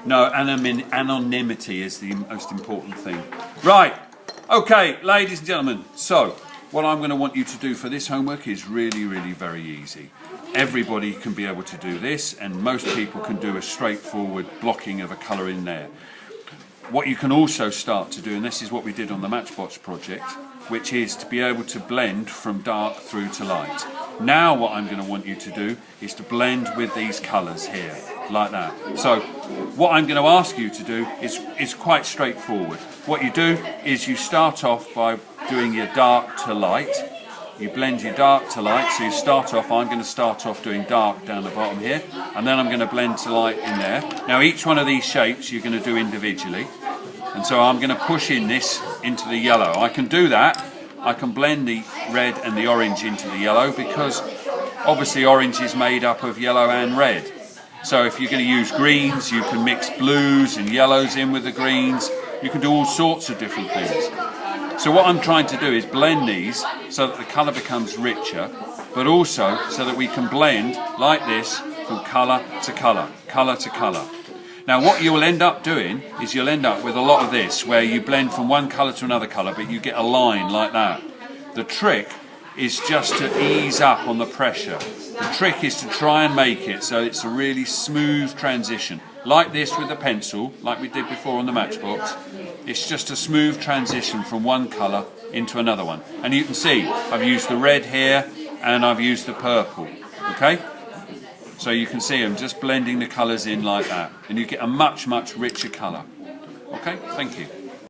No, anonymity is the most important thing. Right, okay, ladies and gentlemen, so what I'm going to want you to do for this homework is really, really very easy. Everybody can be able to do this, and most people can do a straightforward blocking of a colour in there. What you can also start to do, and this is what we did on the Matchbox project, which is to be able to blend from dark through to light. Now what I'm going to want you to do is to blend with these colours here, like that. So what I'm going to ask you to do is quite straightforward. What you do is you start off by doing your dark to light. You blend your dark to light, so you start off, I'm going to start off doing dark down the bottom here, and then I'm going to blend to light in there. Now each one of these shapes you're going to do individually, and so I'm going to push in this into the yellow. I can do that, I can blend the red and the orange into the yellow, because obviously orange is made up of yellow and red. So if you're going to use greens, you can mix blues and yellows in with the greens. You can do all sorts of different things. So what I'm trying to do is blend these so that the colour becomes richer, but also so that we can blend like this from colour to colour, colour to colour. Now what you'll end up doing is you'll end up with a lot of this where you blend from one colour to another colour, but you get a line like that. The trick is just to ease up on the pressure. The trick is to try and make it so it's a really smooth transition. Like this with the pencil, like we did before on the Matchbox. It's just a smooth transition from one colour into another one. And you can see I've used the red here and I've used the purple. Okay? So you can see I'm just blending the colours in like that. And you get a much, much richer colour. Okay? Thank you.